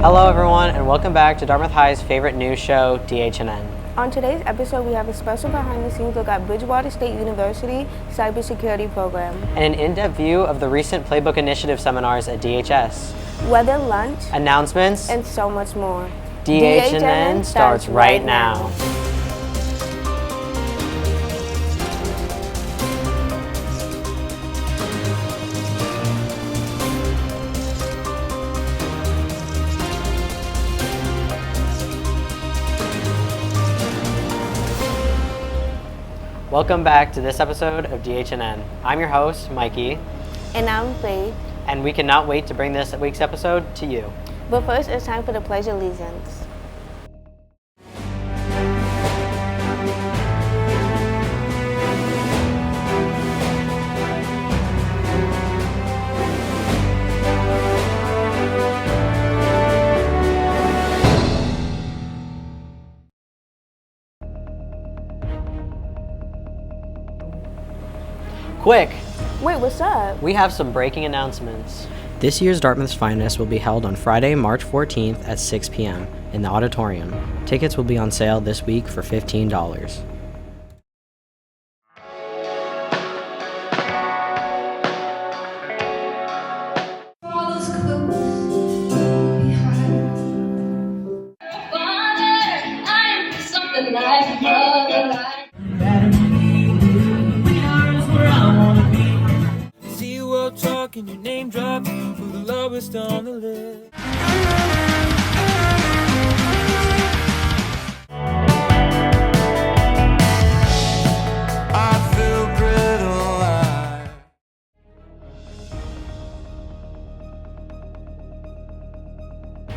Hello everyone, and welcome back to Dartmouth High's favorite news show, DHNN. On today's episode, we have a special behind-the-scenes look at Bridgewater State University cybersecurity program, And an in-depth view of the recent Playbook Initiative seminars at DHS. weather lunch, Announcements, and so much more. DHNN starts right now. Welcome back to this episode of DHNN. I'm your host, Mikey, And I'm Faith. and we cannot wait to bring this week's episode to you. But first, it's time for the Pledge of Allegiance. Quick! Wait, what's up? We have some breaking announcements. This year's Dartmouth's Finest will be held on Friday, March 14th at 6 p.m. in the auditorium. Tickets will be on sale this week for $15. See you all talking, your name drop, who the lowest on the list. I feel brittle.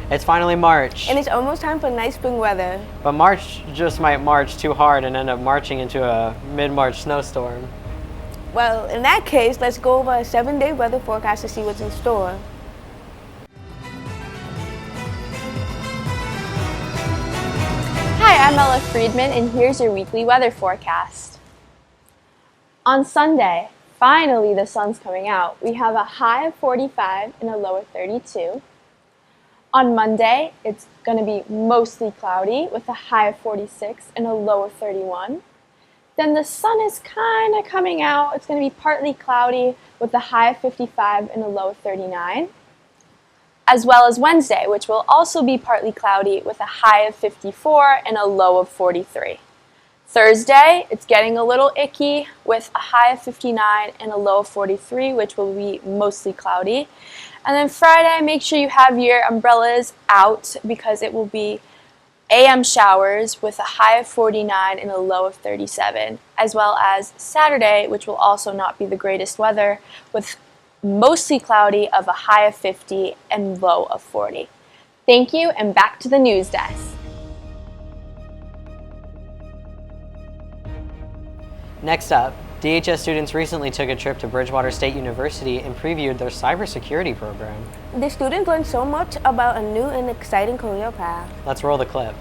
It's finally March, And it's almost time for nice spring weather. but March just might march too hard and end up marching into a mid-March snowstorm. Well, in that case, let's go over a 7-day weather forecast to see what's in store. Hi, I'm Ella Friedman, and here's your weekly weather forecast. On Sunday, finally the sun's coming out. We have a high of 45 and a low of 32. On Monday, it's going to be mostly cloudy with a high of 46 and a low of 31. Then the sun is kind of coming out. It's going to be partly cloudy with a high of 55 and a low of 39. As well as Wednesday, which will also be partly cloudy with a high of 54 and a low of 43. Thursday, it's getting a little icky with a high of 59 and a low of 43, which will be mostly cloudy. And then Friday, make sure you have your umbrellas out because it will be AM showers with a high of 49 and a low of 37, as well as Saturday, which will also not be the greatest weather, with mostly cloudy of a high of 50 and low of 40. Thank you, and back to the news desk. Next up, DHS students recently took a trip to Bridgewater State University and previewed their cybersecurity program. The students learned so much about a new and exciting career path. Let's roll the clip.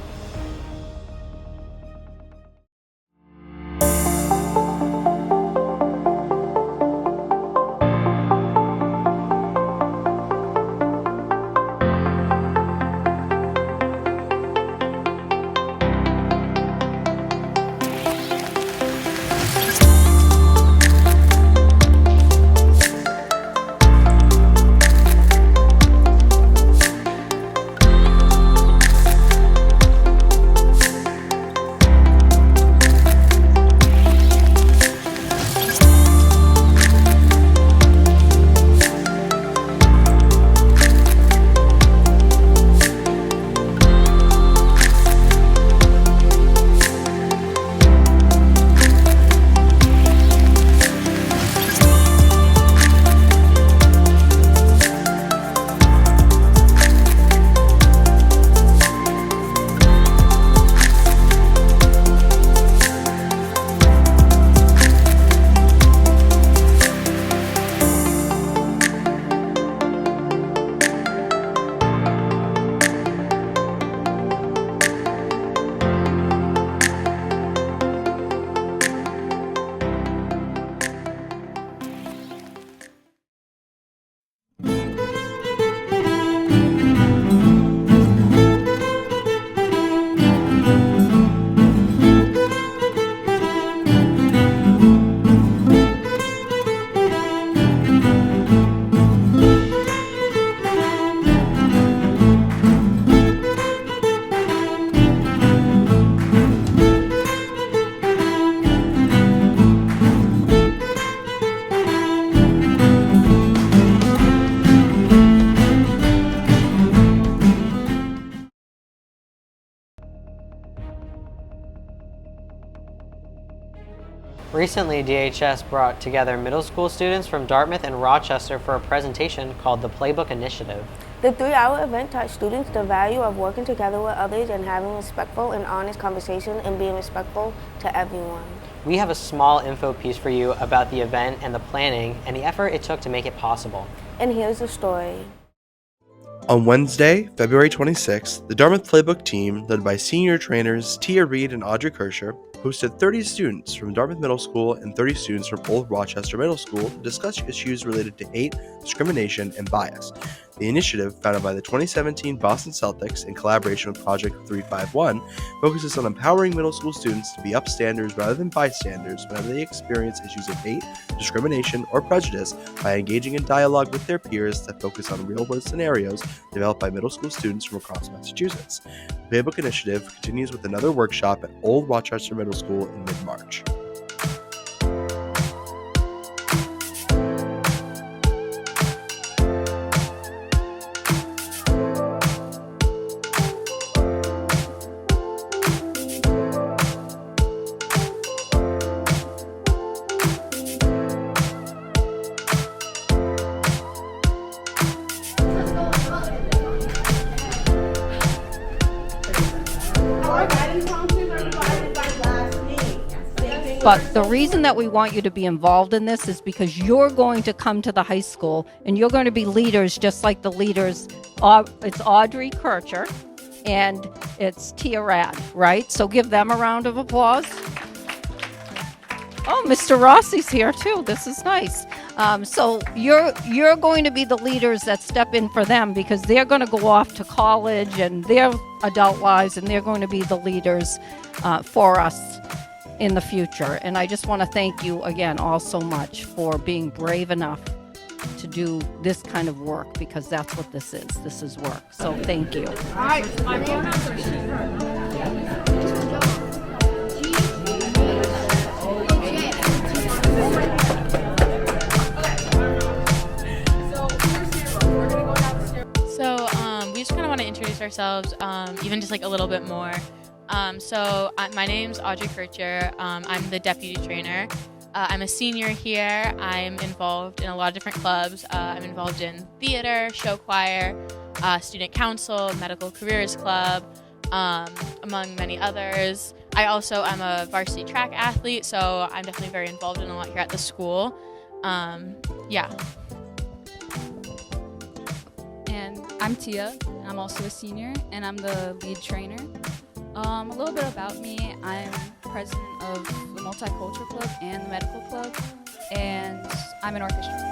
Recently, DHS brought together middle school students from Dartmouth and Rochester for a presentation called the Playbook Initiative. The 3-hour event taught students the value of working together with others and having respectful and honest conversation and being respectful to everyone. We have a small info piece for you about the event and the planning and the effort it took to make it possible. And here's the story. On Wednesday, February 26th, the Dartmouth Playbook team, led by senior trainers Tia Reed and Audrey Kirscher, hosted 30 students from Dartmouth Middle School and 30 students from Old Rochester Middle School to discuss issues related to hate, discrimination, and bias. The initiative, founded by the 2017 Boston Celtics in collaboration with Project 351, focuses on empowering middle school students to be upstanders rather than bystanders whenever they experience issues of hate, discrimination, or prejudice by engaging in dialogue with their peers that focus on real-world scenarios developed by middle school students from across Massachusetts. The Playbook Initiative continues with another workshop at Old Rochester Middle School in mid-March. But the reason that we want you to be involved in this is because you're going to come to the high school and you're going to be leaders just like the leaders. It's Audrey Kircher and it's Tia Rad, right? So give them a round of applause. Oh, Mr. Rossi's here too. This is nice. So you're going to be the leaders that step in for them because they're going to go off to college and their adult lives, and they're going to be the leaders for us in the future. And I just want to thank you again all so much for being brave enough to do this kind of work, because that's what this is. This is work. So thank you. So we just kind of want to introduce ourselves, even just like a little bit more. My name's Audrey Kircher. I'm the deputy trainer. I'm a senior here. I'm involved in a lot of different clubs. I'm involved in theater, show choir, student council, medical careers club, among many others. I also am a varsity track athlete, so I'm definitely very involved in a lot here at the school. Yeah. And I'm Tia, and I'm also a senior, and I'm the lead trainer. A little bit about me: I'm president of the Multicultural Club and the Medical Club, and I'm an orchestra.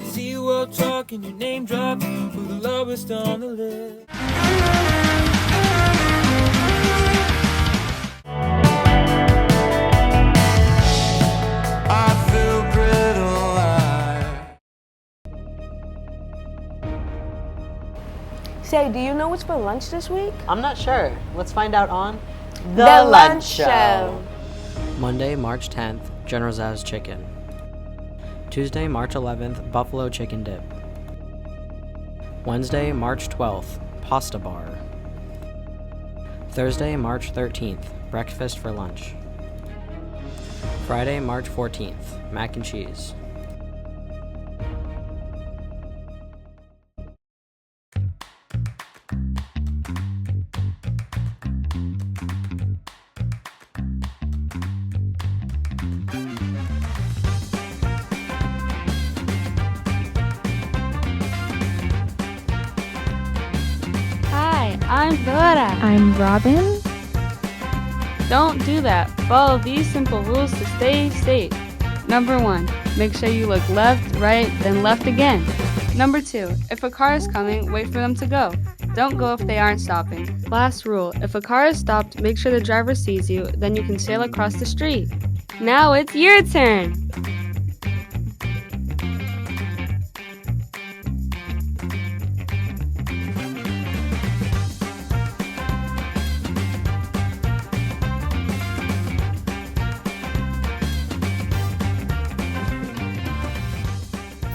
See you all talking, your name drop, who the lowest on the list. I feel brittle. Say, do you know what's for lunch this week? I'm not sure. Let's find out on The Lunch Show. Monday, March 10th, General Tso's chicken. Tuesday, March 11th, buffalo chicken dip. Wednesday, March 12th, pasta bar. Thursday, March 13th, breakfast for lunch. Friday, March 14th, mac and cheese. Dora. I'm Robin. Don't do that. Follow these simple rules to stay safe. Number 1, make sure you look left, right, then left again. Number 2, if a car is coming, wait for them to go. Don't go if they aren't stopping. Last rule, if a car is stopped, make sure the driver sees you, then you can sail across the street. Now it's your turn!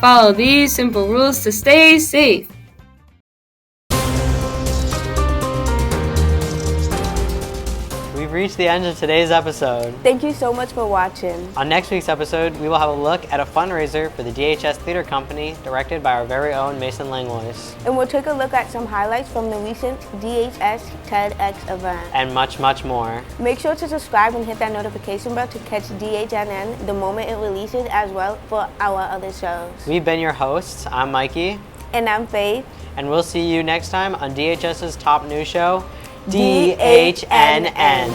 Follow these simple rules to stay safe. We've reached the end of today's episode. Thank you so much for watching. On next week's episode, we will have a look at a fundraiser for the DHS Theater Company directed by our very own Mason Langlois. And we'll take a look at some highlights from the recent DHS TEDx event. And much, much more. Make sure to subscribe and hit that notification bell to catch DHNN the moment it releases, as well for our other shows. We've been your hosts. I'm Mikey. And I'm Faith. And we'll see you next time on DHS's top news show, DHNN.